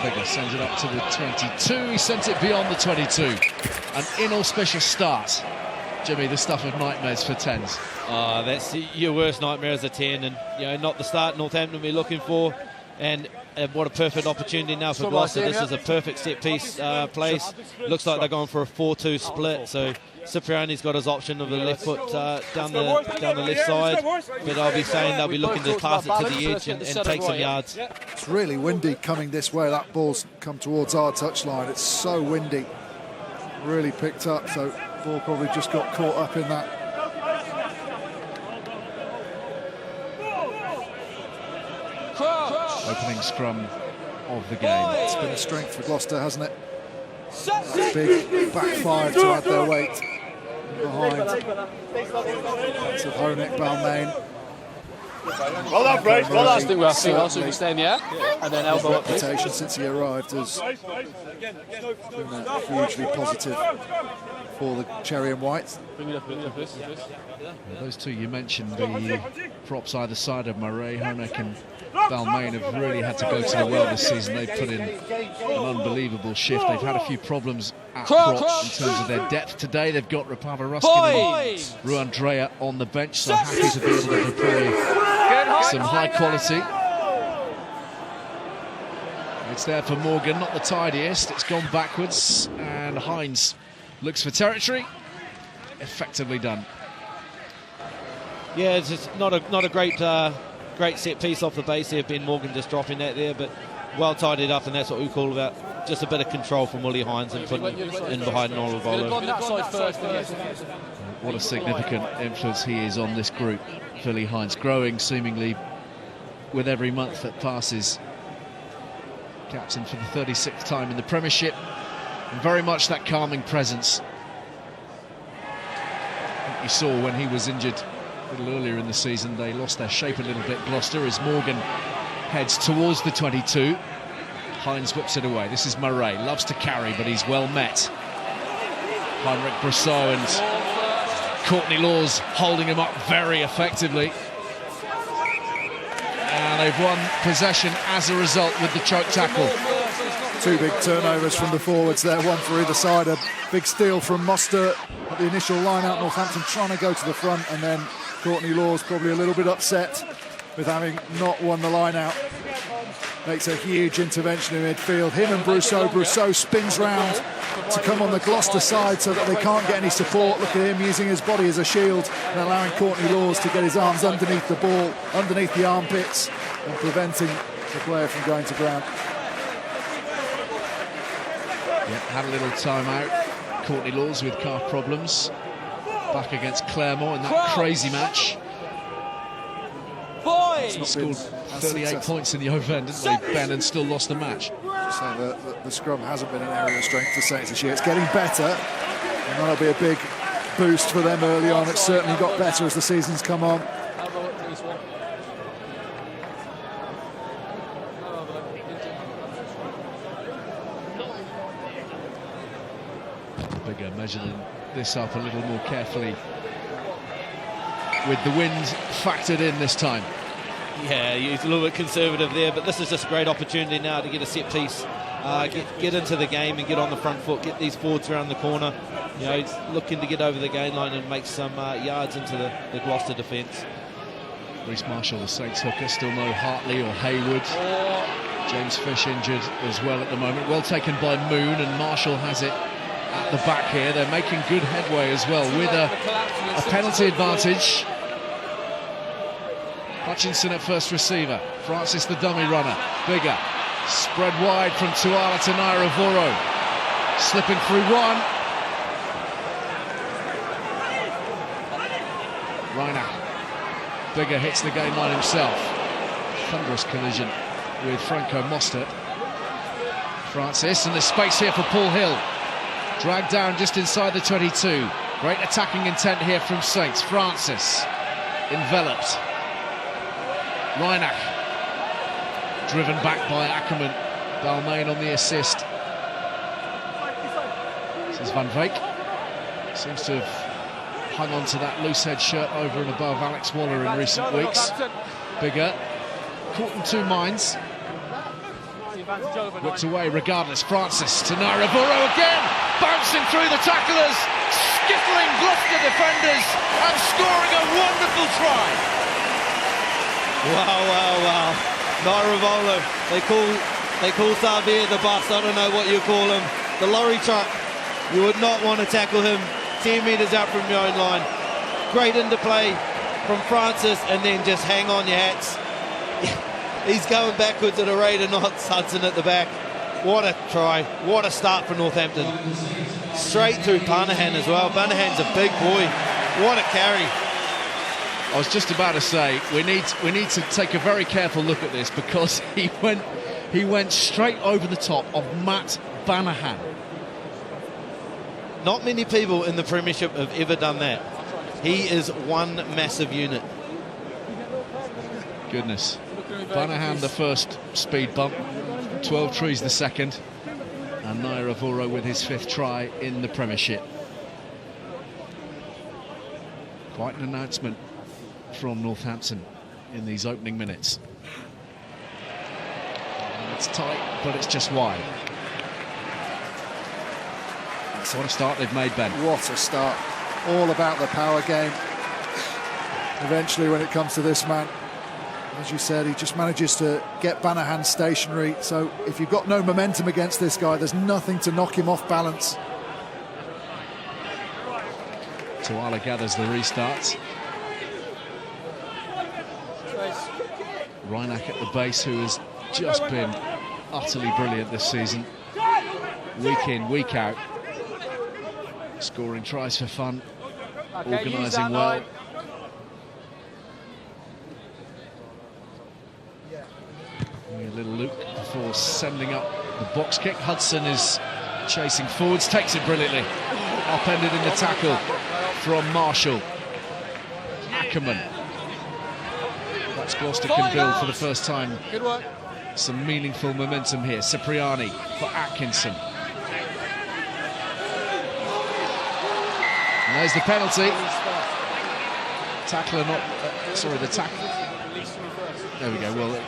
Bigger sends it up to the 22. He sent it beyond the 22. An inauspicious start. Jimmy, the stuff of nightmares for 10s. That's your worst nightmare as a 10, and not the start Northampton will be looking for. And what a perfect opportunity now for Gloucester. This is a perfect set piece place. Looks like they're going for a 4-2 split. So Cipriani's got his option of the left foot down the left side, but I'll be saying they'll be looking to pass it to the edge and take some yards. It's really windy coming this way. That ball's come towards our touchline. It's so windy. Really picked up, so ball probably just got caught up in that. Opening scrum of the game. It's been a strength for Gloucester, hasn't it? Big back five to add their weight behind. Lots of Honek, Balmain. Well done, Brad. Well done. I think we're also be staying, yeah? And then elbow up. Reputation since he arrived has been hugely positive for the Cherry and White. Bring it up, this. Well, those two you mentioned, the props either side of Murray, Honek and Balmain have really had to go to the well this season. They've put in an unbelievable shift. They've had a few problems at props in terms of their depth. Today they've got Rapava Ruskin and Ruandrea on the bench, so happy to be able to deploy some high quality. It's there for Morgan, not the tidiest. It's gone backwards, and Hines looks for territory. Effectively done. Yeah, it's just not a great set piece off the base there. Ben Morgan just dropping that there, but well tidied up, and that's what we call about just a bit of control from Willie Hines and putting in behind Noel Volo. What a significant influence he is on this group, Willie Hines, growing seemingly with every month that passes. Captain for the 36th time in the Premiership, and very much that calming presence I think you saw when he was injured a little earlier in the season. They lost their shape a little bit, Gloucester, as Morgan heads towards the 22. Hines whips it away. This is Murray, loves to carry, but he's well met. Heinrich Brousseau and Courtney Laws holding him up very effectively. And they've won possession as a result with the choke tackle. Two big turnovers from the forwards there, one for either side. A big steal from Moster at the initial line-out. Northampton trying to go to the front, and then Courtney Laws probably a little bit upset with having not won the line-out. Makes a huge intervention in midfield. Him and Brousseau. Brousseau spins round to come on the Gloucester side so that they can't get any support. Look at him using his body as a shield and allowing Courtney Laws to get his arms underneath the ball, underneath the armpits, and preventing the player from going to ground. Yeah, had a little time out. Courtney Laws with calf problems. Back against Claremont in that crazy match. Scored 38 points in the over end, didn't they, Ben, and still lost the match. So the scrum hasn't been an area of strength for Saints this year. It's getting better, and that'll be a big boost for them early on. It's certainly got better as the season's come on. Bigger measuring this up a little more carefully with the wind factored in this time. Yeah, he's a little bit conservative there, but this is just a great opportunity now to get a set piece, get into the game and get on the front foot, get these forwards around the corner. He's looking to get over the gain line and make some yards into the Gloucester defence. Reece Marshall, the Saints hooker, still no Hartley or Haywood. James Fish injured as well at the moment. Well taken by Moon, and Marshall has it at the back here. They're making good headway as well with a penalty advantage. Hutchinson at first receiver. Francis the dummy runner. Bigger. Spread wide from Tuala to Naira Voro. Slipping through one. Reiner. Bigger hits the game line himself. Thunderous collision with Franco Mostert. Francis, and there's space here for Paul Hill. Dragged down just inside the 22. Great attacking intent here from Saints. Francis enveloped. Reinach driven back by Ackerman. Balmain on the assist. This is Van Veek. Seems to have hung on to that loose head shirt over and above Alex Waller in recent weeks. Bigger. Caught in two minds. Whipped away regardless. Francis to Nairavoro again, bouncing through the tacklers, skittling Gloucester defenders and scoring a wonderful try. Wow. Nairavolo, they call Xavier the bus. I don't know what you call him. The lorry truck. You would not want to tackle him 10 metres out from your own line. Great interplay from Francis, and then just hang on your hats. He's going backwards at a rate of knots. Hudson at the back. What a try. What a start for Northampton. Straight through Banahan as well. Banahan's a big boy. What a carry. I was just about to say, we need to take a very careful look at this, because he went straight over the top of Matt Banahan. Not many people in the Premiership have ever done that. He is one massive unit. Goodness. Banahan the first speed bump, 12 trees the second, and Nairavoro with his 5th try in the Premiership. Quite an announcement from Northampton in these opening minutes. It's tight, but it's just wide. What a start they've made, Ben. What a start. All about the power game. Eventually, when it comes to this man, as you said, he just manages to get Banahan stationary. So if you've got no momentum against this guy, there's nothing to knock him off balance. Tuala gathers the restart. Reinach at the base, who has just been utterly brilliant this season. Week in, week out. Scoring tries for fun. Organising well. A little loop before sending up the box kick. Hudson is chasing forwards, takes it brilliantly. Upended in the tackle from Marshall. Ackerman. Perhaps Gloucester can build for the first time some meaningful momentum here. Cipriani for Atkinson. And there's the penalty. Tackler not... sorry, the tackle... There we go. Well,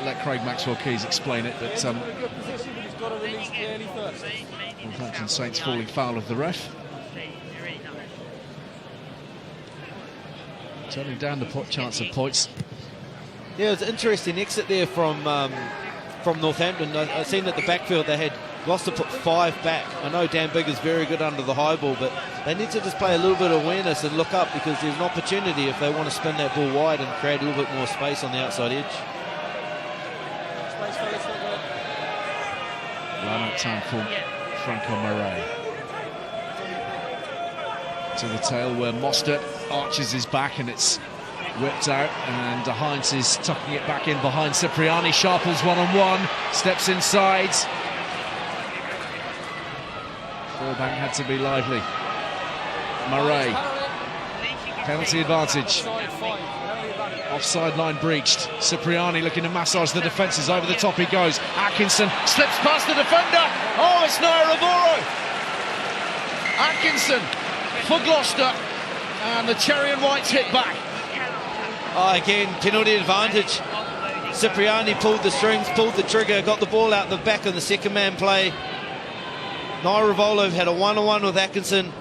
let Craig Maxwell-Keys explain it, but Northampton Saints falling foul of the ref. Turning down the chance of points. Yeah, it was an interesting exit there from Northampton. I've seen at the backfield they had Gloucester put 5 back. I know Dan Bigg is very good under the high ball, but they need to just play a little bit of awareness and look up, because there's an opportunity if they want to spin that ball wide and create a little bit more space on the outside edge. Line-out time for Franco Murray. To the tail where Mostert arches his back, and it's whipped out, and Heinz is tucking it back in behind Cipriani. Sharples one-on-one, steps inside. Fallback had to be lively. Murray, penalty advantage. Offside line breached. Cipriani looking to massage the defences. Over the top he goes. Atkinson slips past the defender. Oh, it's Nairavoro. Atkinson for Gloucester, and the cherry and whites hit back. Oh, again, penalty advantage. Cipriani pulled the strings, pulled the trigger, got the ball out the back of the second man play. Nairavolo had a one-on-one with Atkinson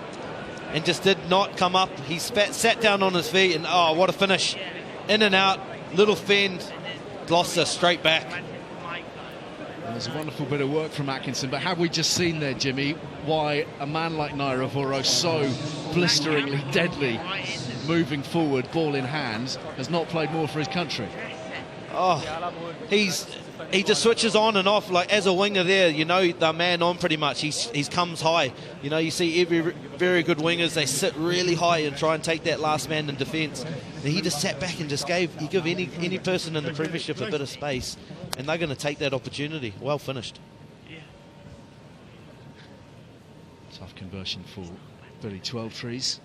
and just did not come up. He sat down on his feet, and oh, what a finish. In and out, little fend, Gloucester straight back. It was a wonderful bit of work from Atkinson, but have we just seen there, Jimmy, why a man like Nairavoro, so blisteringly deadly, moving forward, ball in hand, has not played more for his country? Oh, he just switches on and off, like as a winger there, you know, the man on pretty much. He comes high. You know, you see every very good wingers, they sit really high and try and take that last man in defence. And he just sat back and just give any person in the Premiership a bit of space, and they're going to take that opportunity. Well finished. Tough conversion for Billy Twelvetrees.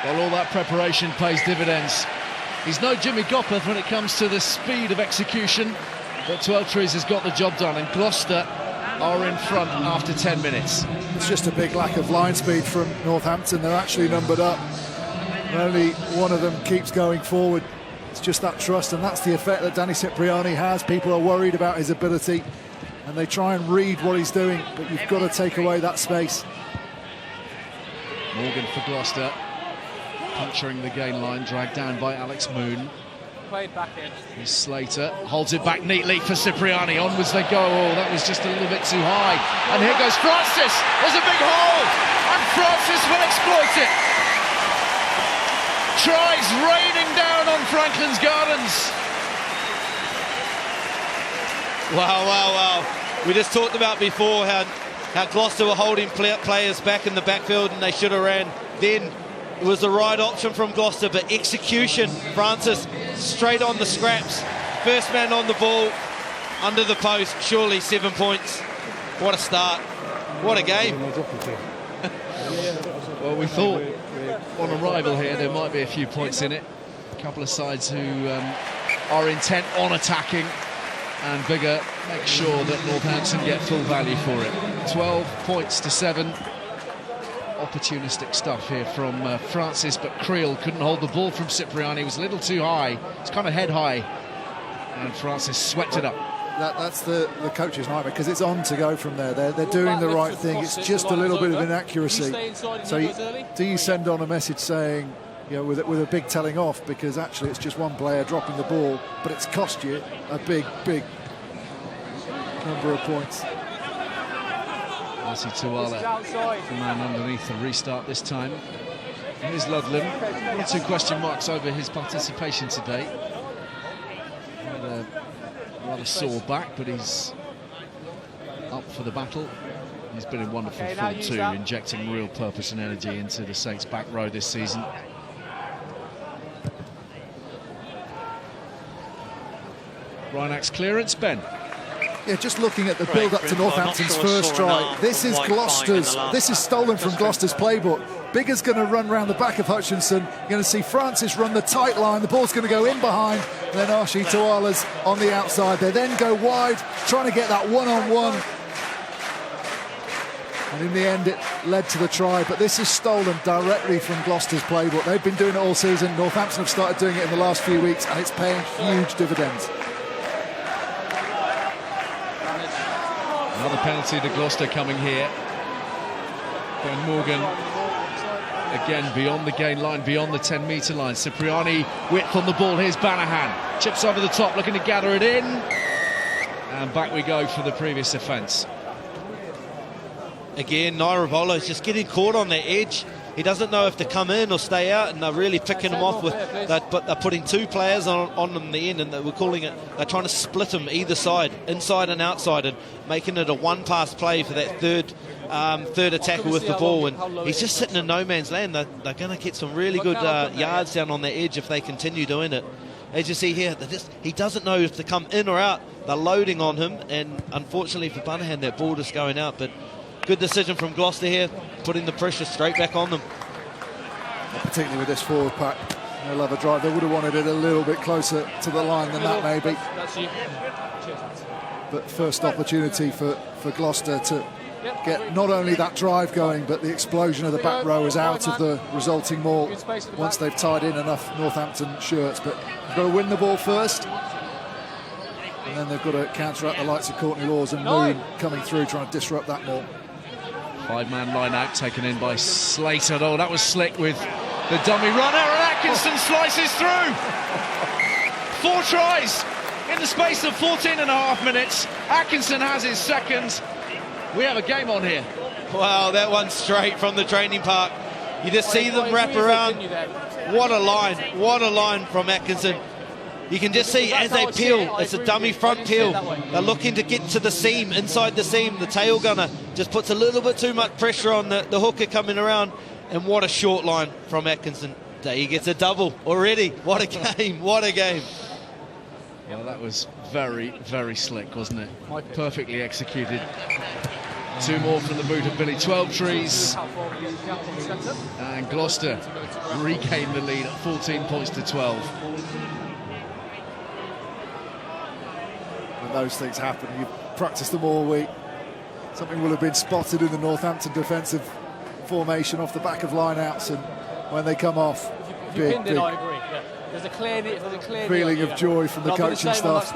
Well, all that preparation pays dividends. He's no Jimmy Gopperth when it comes to the speed of execution, but 12 Trees has got the job done, and Gloucester are in front after 10 minutes. It's just a big lack of line speed from Northampton. They're actually numbered up, and only one of them keeps going forward. It's just that trust, and that's the effect that Danny Cipriani has. People are worried about his ability, and they try and read what he's doing, but you've got to take away that space. Morgan for Gloucester, puncturing the gain line, dragged down by Alex Moon. Played back in. Here's Slater, holds it back neatly for Cipriani. Onwards they go. Oh, that was just a little bit too high. And here goes Francis. There's a big hole, and Francis will exploit it. Tries raining down on Franklin's Gardens. Wow, wow, wow. We just talked about before how Gloucester were holding players back in the backfield, and they should have ran then. It was the right option from Gloucester, but execution, Francis, straight on the scraps. First man on the ball, under the post, surely 7 points. What a start. What a game. Well, we thought on arrival here there might be a few points in it. A couple of sides who are intent on attacking, and Bigger makes sure that Northampton get full value for it. 12 points to 7. Opportunistic stuff here from Francis, but Creel couldn't hold the ball from Cipriani. It was a little too high. It's kind of head high, and Francis swept it up. That's the coach's nightmare, because it's on to go from there. They're doing the right thing. It's just a little bit of inaccuracy. So do you send on a message saying, you know, with a big telling off, because actually it's just one player dropping the ball, but it's cost you a big number of points. Mercy Tuala, the man underneath the restart this time. Here's Ludlam. One or two question marks over his participation today. Had a rather sore back, but he's up for the battle. He's been in wonderful form too, injecting real purpose and energy into the Saints' back row this season. Reinach's clearance, Ben. Yeah, just looking at the build-up to Northampton's first try. This is Gloucester's. This is stolen from Gloucester's playbook. Bigger's going to run round the back of Hutchinson. You're going to see Francis run the tight line. The ball's going to go in behind. And then Archie Tuala's on the outside. They then go wide, trying to get that one-on-one. And in the end, it led to the try. But this is stolen directly from Gloucester's playbook. They've been doing it all season. Northampton have started doing it in the last few weeks, and it's paying huge dividends. Another penalty to Gloucester coming here. Ben Morgan, again, beyond the gain line, beyond the 10-metre line. Cipriani, width on the ball. Here's Banahan. Chips over the top, looking to gather it in. And back we go for the previous offence. Again, Nairavola is just getting caught on the edge. He doesn't know if to come in or stay out, and they're really picking him off with that. But they're putting two players on them the end, and we're calling it. They're trying to split them either side, inside and outside, and making it a one-pass play for that third attacker with the ball. And he's just sitting in no man's land. They're going to get some really good yards down on the edge if they continue doing it. As you see here, he doesn't know if to come in or out. They're loading on him, and unfortunately for Banahan, that ball is going out. But good decision from Gloucester here, putting the pressure straight back on them. Particularly with this forward pack, they'll have a drive. They would have wanted it a little bit closer to the line than that, maybe. But first opportunity for Gloucester to get not only that drive going, but the explosion of the back row is out of the resulting maul once they've tied in enough Northampton shirts. But they've got to win the ball first, and then they've got to counteract the likes of Courtney Laws and Moon coming through, trying to disrupt that maul. Five-man line out taken in by Slater. Oh, that was slick with the dummy runner, and Atkinson slices through. 4 tries in the space of 14.5 minutes. Atkinson has his second. We have a game on here. Wow, that one's straight from the training park. You just see them wrap around. What a line from Atkinson. You can just see as they peel, it's a dummy front peel. They're looking to get to the seam, inside the seam. The tail gunner just puts a little bit too much pressure on the hooker coming around. And what a short line from Atkinson. He gets a double already. What a game, what a game. Well, that was very, very slick, wasn't it? Perfectly executed. Two more from the boot of Billy Twelvetrees. And Gloucester regain the lead at 14 points to 12. When those things happen, you've practiced them all week. Something will have been spotted in the Northampton defensive formation off the back of line-outs, and when they come off, big, I agree. Yeah. There's a clear feeling of joy from the coaching staff.